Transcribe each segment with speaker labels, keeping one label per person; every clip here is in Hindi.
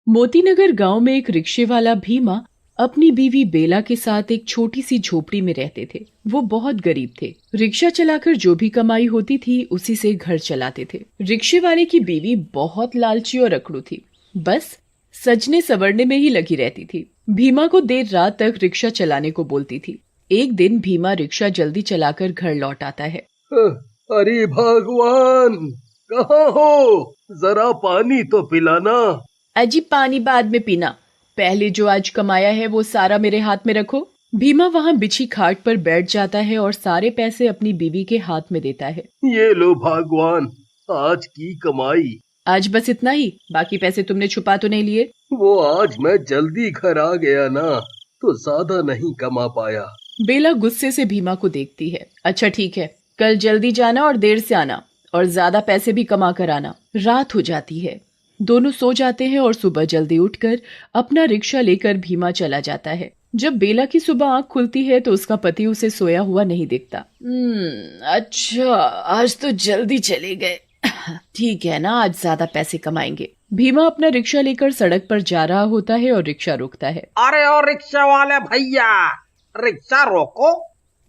Speaker 1: मोतीनगर गांव में एक रिक्शे वाला भीमा अपनी बीवी बेला के साथ एक छोटी सी झोपड़ी में रहते थे। वो बहुत गरीब थे। रिक्शा चलाकर जो भी कमाई होती थी उसी से घर चलाते थे। रिक्शे वाले की बीवी बहुत लालची और अकड़ू थी। बस सजने संवरने में ही लगी रहती थी। भीमा को देर रात तक रिक्शा चलाने को बोलती थी। एक दिन भीमा रिक्शा जल्दी चलाकर घर लौट आता है।
Speaker 2: अरे भगवान, कहाँ हो? जरा पानी तो पिलाना।
Speaker 1: अजी पानी बाद में पीना, पहले जो आज कमाया है वो सारा मेरे हाथ में रखो। भीमा वहाँ बिछी खाट पर बैठ जाता है और सारे पैसे अपनी बीवी के हाथ में देता है।
Speaker 2: ये लो भगवान, आज की कमाई।
Speaker 1: आज बस इतना ही? बाकी पैसे तुमने छुपा तो नहीं लिए?
Speaker 2: वो आज मैं जल्दी घर आ गया ना, तो ज्यादा नहीं कमा पाया।
Speaker 1: बेला गुस्से से भीमा को देखती है। अच्छा ठीक है, कल जल्दी जाना और देर से आना, और ज्यादा पैसे भी कमा कर आना। रात हो जाती है। दोनों सो जाते हैं और सुबह जल्दी उठकर अपना रिक्शा लेकर भीमा चला जाता है। जब बेला की सुबह आंख खुलती है तो उसका पति उसे सोया हुआ नहीं दिखता। अच्छा, आज तो जल्दी चले गए। ठीक है ना, आज ज्यादा पैसे कमाएंगे। भीमा अपना रिक्शा लेकर सड़क पर जा रहा होता है और रिक्शा रोकता है।
Speaker 3: अरे ओ रिक्शा वाले भैया, रिक्शा रोको।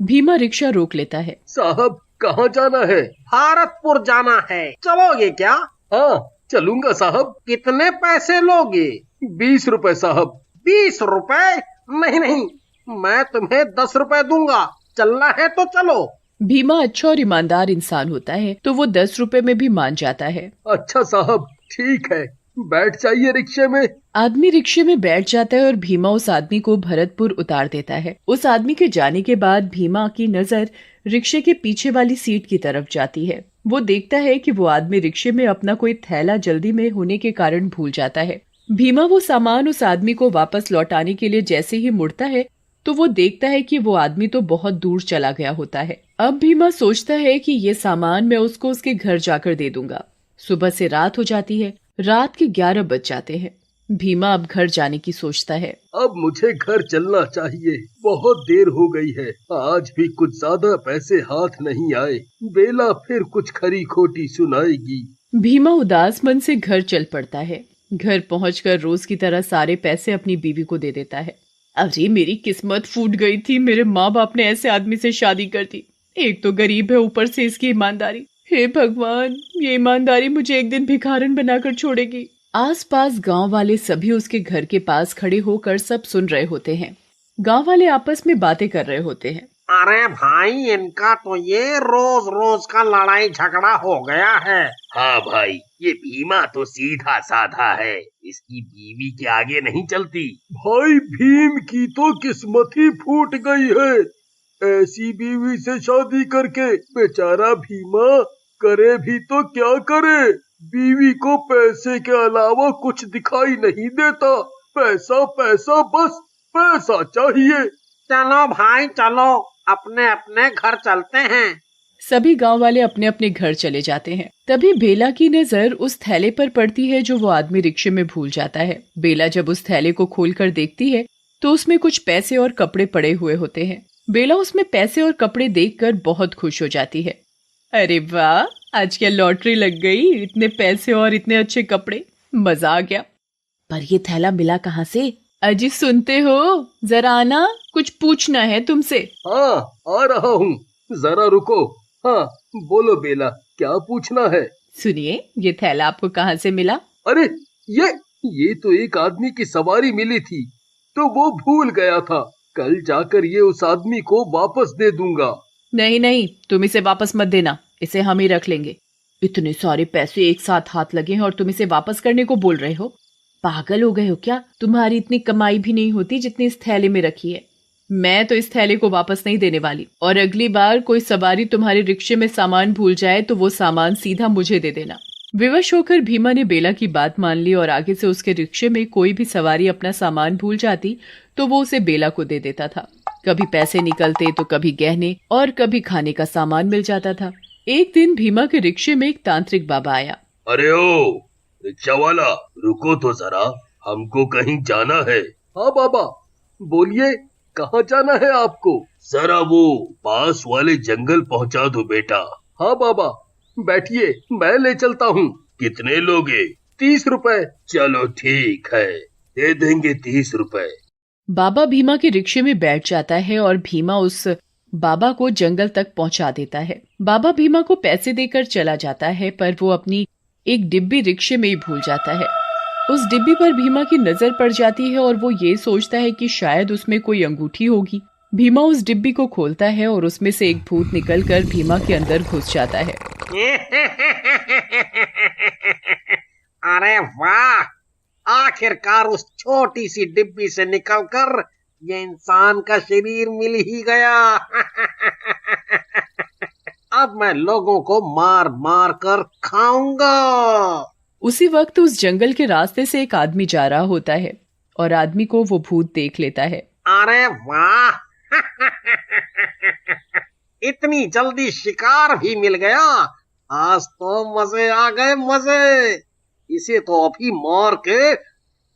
Speaker 1: भीमा रिक्शा रोक लेता है।
Speaker 2: साहब, कहाँ जाना है?
Speaker 3: भारतपुर जाना है, चलोगे क्या?
Speaker 2: हाँ, चलूंगा साहब।
Speaker 3: कितने पैसे लोगे?
Speaker 2: 20 रुपए साहब।
Speaker 3: 20 रुपए? नहीं नहीं, मैं तुम्हें 10 रुपए दूंगा। चलना है तो चलो।
Speaker 1: भीमा अच्छा और ईमानदार इंसान होता है तो वो 10 रुपए में भी मान जाता है।
Speaker 2: अच्छा साहब, ठीक है, बैठ जाइए रिक्शे में।
Speaker 1: आदमी रिक्शे में बैठ जाता है और भीमा उस आदमी को भरतपुर उतार देता है। उस आदमी के जाने के बाद भीमा की नजर रिक्शे के पीछे वाली सीट की तरफ जाती है। वो देखता है कि वो आदमी रिक्शे में अपना कोई थैला जल्दी में होने के कारण भूल जाता है। भीमा वो सामान उस आदमी को वापस लौटाने के लिए जैसे ही मुड़ता है तो वो देखता है कि वो आदमी तो बहुत दूर चला गया होता है। अब भीमा सोचता है कि ये सामान मैं उसको उसके घर जाकर दे दूंगा। सुबह से रात हो जाती है। रात के 11 बज जाते हैं। भीमा अब घर जाने की सोचता है।
Speaker 2: अब मुझे घर चलना चाहिए, बहुत देर हो गई है। आज भी कुछ ज्यादा पैसे हाथ नहीं आए। बेला फिर कुछ खरी खोटी सुनाएगी।
Speaker 1: भीमा उदास मन से घर चल पड़ता है। घर पहुंचकर रोज की तरह सारे पैसे अपनी बीवी को दे देता है। अरे मेरी किस्मत फूट गई थी, मेरे माँ बाप ने ऐसे आदमी से शादी कर दी। एक तो गरीब है, ऊपर से इसकी ईमानदारी। हे भगवान, ये ईमानदारी मुझे एक दिन भिखारन बनाकर छोड़ेगी। आसपास गांव वाले सभी उसके घर के पास खड़े होकर सब सुन रहे होते हैं। गांव वाले आपस में बातें कर रहे होते हैं।
Speaker 3: अरे भाई, इनका तो ये रोज रोज का लड़ाई झगड़ा हो गया है।
Speaker 2: हाँ भाई, ये भीमा तो सीधा साधा है, इसकी बीवी के आगे नहीं चलती। भाई, भीम की तो किस्मत ही फूट गई है। ऐसी बीवी से शादी करके बेचारा भीमा करे भी तो क्या करे। बीवी को पैसे के अलावा कुछ दिखाई नहीं देता। पैसा पैसा, बस पैसा चाहिए।
Speaker 3: चलो भाई चलो, अपने अपने घर चलते हैं।
Speaker 1: सभी गांव वाले अपने अपने घर चले जाते हैं। तभी बेला की नजर उस थैले पर पड़ती है जो वो आदमी रिक्शे में भूल जाता है। बेला जब उस थैले को खोलकर देखती है तो उसमें कुछ पैसे और कपड़े पड़े हुए होते हैं। बेला उसमें पैसे और कपड़े देखकर बहुत खुश हो जाती है। अरे वाह, आज क्या लॉटरी लग गई, इतने पैसे और इतने अच्छे कपड़े, मजा आ गया। पर ये थैला मिला कहाँ से? अजी सुनते हो, जरा आना, कुछ पूछना है तुमसे।
Speaker 2: हाँ, आ रहा हूँ, जरा रुको। हाँ, बोलो बेला, क्या पूछना है?
Speaker 1: सुनिए, ये थैला आपको कहाँ से मिला?
Speaker 2: अरे ये तो एक आदमी की सवारी मिली थी, तो वो भूल गया था। कल जाकर ये उस आदमी को वापस दे दूंगा।
Speaker 1: नहीं नहीं, तुम इसे वापस मत देना, इसे हम ही रख लेंगे। इतने सारे पैसे एक साथ हाथ लगे हैं और तुम इसे वापस करने को बोल रहे हो? पागल हो गए हो क्या? तुम्हारी इतनी कमाई भी नहीं होती जितनी इस थैले में रखी है। मैं तो इस थैले को वापस नहीं देने वाली, और अगली बार कोई सवारी तुम्हारे रिक्शे में सामान भूल जाए तो वो सामान सीधा मुझे दे देना। विवश होकर भीमा ने बेला की बात मान ली और आगे से उसके रिक्शे में कोई भी सवारी अपना सामान भूल जाती तो वो उसे बेला को दे देता था। कभी पैसे निकलते तो कभी गहने और कभी खाने का सामान मिल जाता था। एक दिन भीमा के रिक्शे में एक तांत्रिक बाबा आया।
Speaker 2: अरे ओ रिक्शा वाला, रुको तो जरा, हमको कहीं जाना है। हाँ बाबा, बोलिए, कहाँ जाना है आपको? जरा वो पास वाले जंगल पहुँचा दो बेटा। हाँ बाबा, बैठिए, मैं ले चलता हूँ। कितने लोगे?
Speaker 3: 30 रुपए।
Speaker 2: चलो ठीक है, दे देंगे 30 रुपए।
Speaker 1: बाबा भीमा के रिक्शे में बैठ जाता है और भीमा उस बाबा को जंगल तक पहुंचा देता है। बाबा भीमा को पैसे देकर चला जाता है, पर वो अपनी एक डिब्बी रिक्शे में ही भूल जाता है। उस डिब्बी पर भीमा की नजर पड़ जाती है और वो ये सोचता है कि शायद उसमें कोई अंगूठी होगी। भीमा उस डिब्बी को खोलता है और उसमें से एक भूत निकलकर भीमा के अंदर घुस जाता है।
Speaker 3: अरे वाह, आखिरकार उस छोटी सी डिब्बी से निकलकर ये इंसान का शरीर मिल ही गया। अब मैं लोगों को मार मार कर खाऊंगा।
Speaker 1: उसी वक्त उस जंगल के रास्ते से एक आदमी जा रहा होता है और आदमी को वो भूत देख लेता है।
Speaker 3: अरे वाह, इतनी जल्दी शिकार भी मिल गया। आज तो मजे आ गए, मजे। इसे तो अभी मार के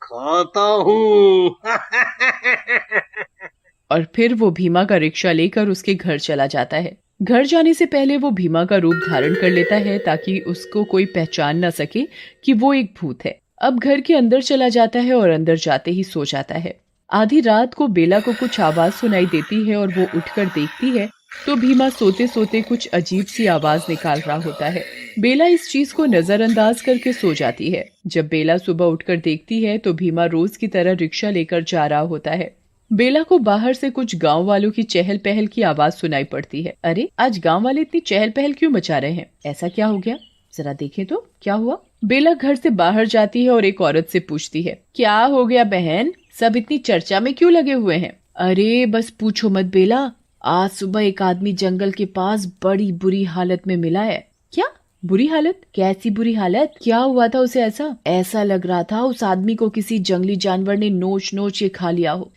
Speaker 3: खाता हूँ।
Speaker 1: और फिर वो भीमा का रिक्शा लेकर उसके घर चला जाता है। घर जाने से पहले वो भीमा का रूप धारण कर लेता है ताकि उसको कोई पहचान न सके कि वो एक भूत है। अब घर के अंदर चला जाता है और अंदर जाते ही सो जाता है। आधी रात को बेला को कुछ आवाज सुनाई देती है और वो उठकर देखती है तो भीमा सोते सोते कुछ अजीब सी आवाज निकाल रहा होता है। बेला इस चीज को नजरअंदाज करके सो जाती है। जब बेला सुबह उठकर देखती है तो भीमा रोज की तरह रिक्शा लेकर जा रहा होता है। बेला को बाहर से कुछ गांव वालों की चहल पहल की आवाज सुनाई पड़ती है। अरे, आज गांव वाले इतनी चहल पहल क्यों मचा रहे हैं? ऐसा क्या हो गया? जरा देखें तो क्या हुआ। बेला घर से बाहर जाती है और एक औरत से पूछती है, क्या हो गया बहन, सब इतनी चर्चा में क्यों लगे हुए हैं? अरे बस पूछो मत बेला, आज सुबह एक आदमी जंगल के पास बड़ी बुरी हालत में मिला है। क्या बुरी हालत? कैसी बुरी हालत? क्या हुआ था उसे? ऐसा लग रहा था उस आदमी को किसी जंगली जानवर ने नोच नोच के खा लिया हो।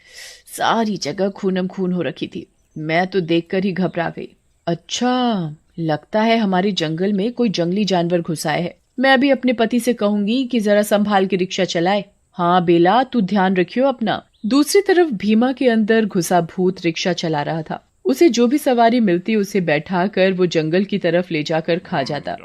Speaker 1: सारी जगह खूनम खून हो रखी थी। मैं तो देखकर ही घबरा गई। अच्छा, लगता है हमारे जंगल में कोई जंगली जानवर घुसा है। मैं अभी अपने पति से कहूंगी कि जरा संभाल के रिक्शा चलाए। हाँ बेला, तू ध्यान रखियो अपना। दूसरी तरफ भीमा के अंदर घुसा भूत रिक्शा चला रहा था। उसे जो भी सवारी मिलती उसे बैठाकर वो जंगल की तरफ ले जाकर खा जाता।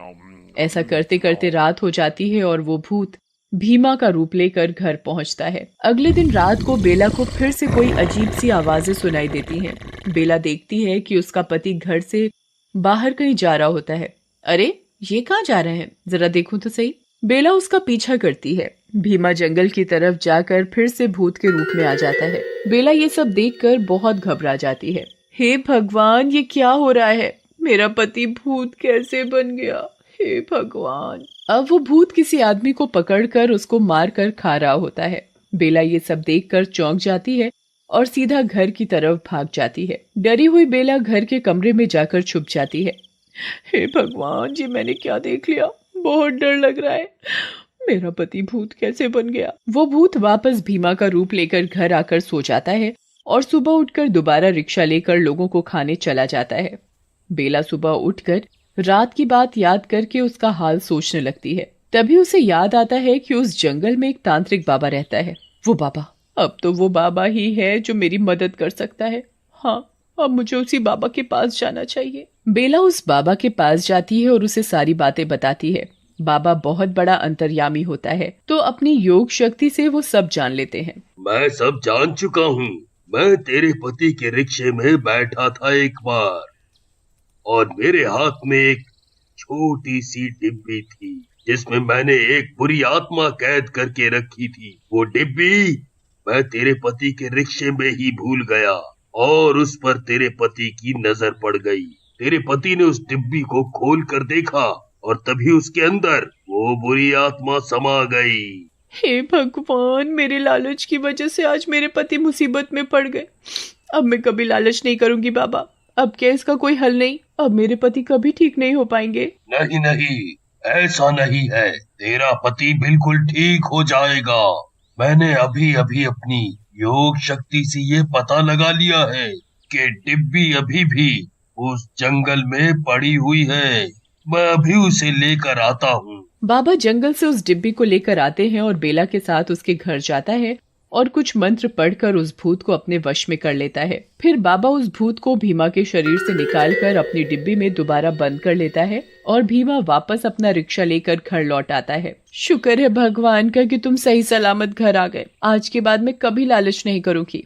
Speaker 1: ऐसा करते करते रात हो जाती है और वो भूत भीमा का रूप लेकर घर पहुंचता है। अगले दिन रात को बेला को फिर से कोई अजीब सी आवाजें सुनाई देती हैं। बेला देखती है कि उसका पति घर से बाहर कहीं जा रहा होता है। अरे, ये कहाँ जा रहे हैं? जरा देखूं तो सही। बेला उसका पीछा करती है। भीमा जंगल की तरफ जाकर फिर से भूत के रूप में आ जाता है। बेला ये सब देखकर बहुत घबरा जाती है। हे भगवान, ये क्या हो रहा है? मेरा पति भूत कैसे बन गया? हे भगवान। अब वो भूत किसी आदमी को पकड़कर उसको मारकर खा रहा होता है। बेला ये सब देखकर चौंक जाती है और सीधा घर की तरफ भाग जाती है। डरी हुई बेला घर के कमरे में जाकर छुप जाती है। हे भगवान जी, मैंने क्या देख लिया? बहुत डर लग रहा है। मेरा पति भूत कैसे बन गया? वो भूत वापस भीमा का रूप लेकर घर आकर सो जाता है और सुबह उठकर दोबारा रिक्शा लेकर लोगों को खाने चला जाता है। बेला सुबह उठकर रात की बात याद करके उसका हाल सोचने लगती है। तभी उसे याद आता है कि उस जंगल में एक तांत्रिक बाबा रहता है। वो बाबा, अब तो वो बाबा ही है जो मेरी मदद कर सकता है। हाँ, अब मुझे उसी बाबा के पास जाना चाहिए। बेला उस बाबा के पास जाती है और उसे सारी बातें बताती है। बाबा बहुत बड़ा अंतर्यामी होता है, तो अपनी योग शक्ति से वो सब जान लेते हैं।
Speaker 2: मैं सब जान चुका हूँ। मैं तेरे पति के रिक्शे में बैठा था एक बार और मेरे हाथ में एक छोटी सी डिब्बी थी जिसमें मैंने एक बुरी आत्मा कैद करके रखी थी। वो डिब्बी मैं तेरे पति के रिक्शे में ही भूल गया और उस पर तेरे पति की नजर पड़ गई। तेरे पति ने उस डिब्बी को खोल कर देखा और तभी उसके अंदर वो बुरी आत्मा समा गई।
Speaker 1: हे भगवान, मेरे लालच की वजह से आज मेरे पति मुसीबत में पड़ गए। अब मैं कभी लालच नहीं करूंगी बाबा। अब क्या इसका कोई हल नहीं? अब मेरे पति कभी ठीक नहीं हो पाएंगे।
Speaker 2: नहीं नहीं, ऐसा नहीं है। तेरा पति बिल्कुल ठीक हो जाएगा। मैंने अभी अभी अपनी योग शक्ति से ये पता लगा लिया है कि डिब्बी अभी भी उस जंगल में पड़ी हुई है। मैं अभी उसे लेकर आता हूँ।
Speaker 1: बाबा जंगल से उस डिब्बी को लेकर आते हैं और बेला के साथ उसके घर जाता है और कुछ मंत्र पढ़कर उस भूत को अपने वश में कर लेता है। फिर बाबा उस भूत को भीमा के शरीर से निकालकर अपनी डिब्बी में दोबारा बंद कर लेता है और भीमा वापस अपना रिक्शा लेकर घर लौट आता है। शुक्र है भगवान का कि तुम सही सलामत घर आ गए। आज के बाद मैं कभी लालच नहीं करूंगी।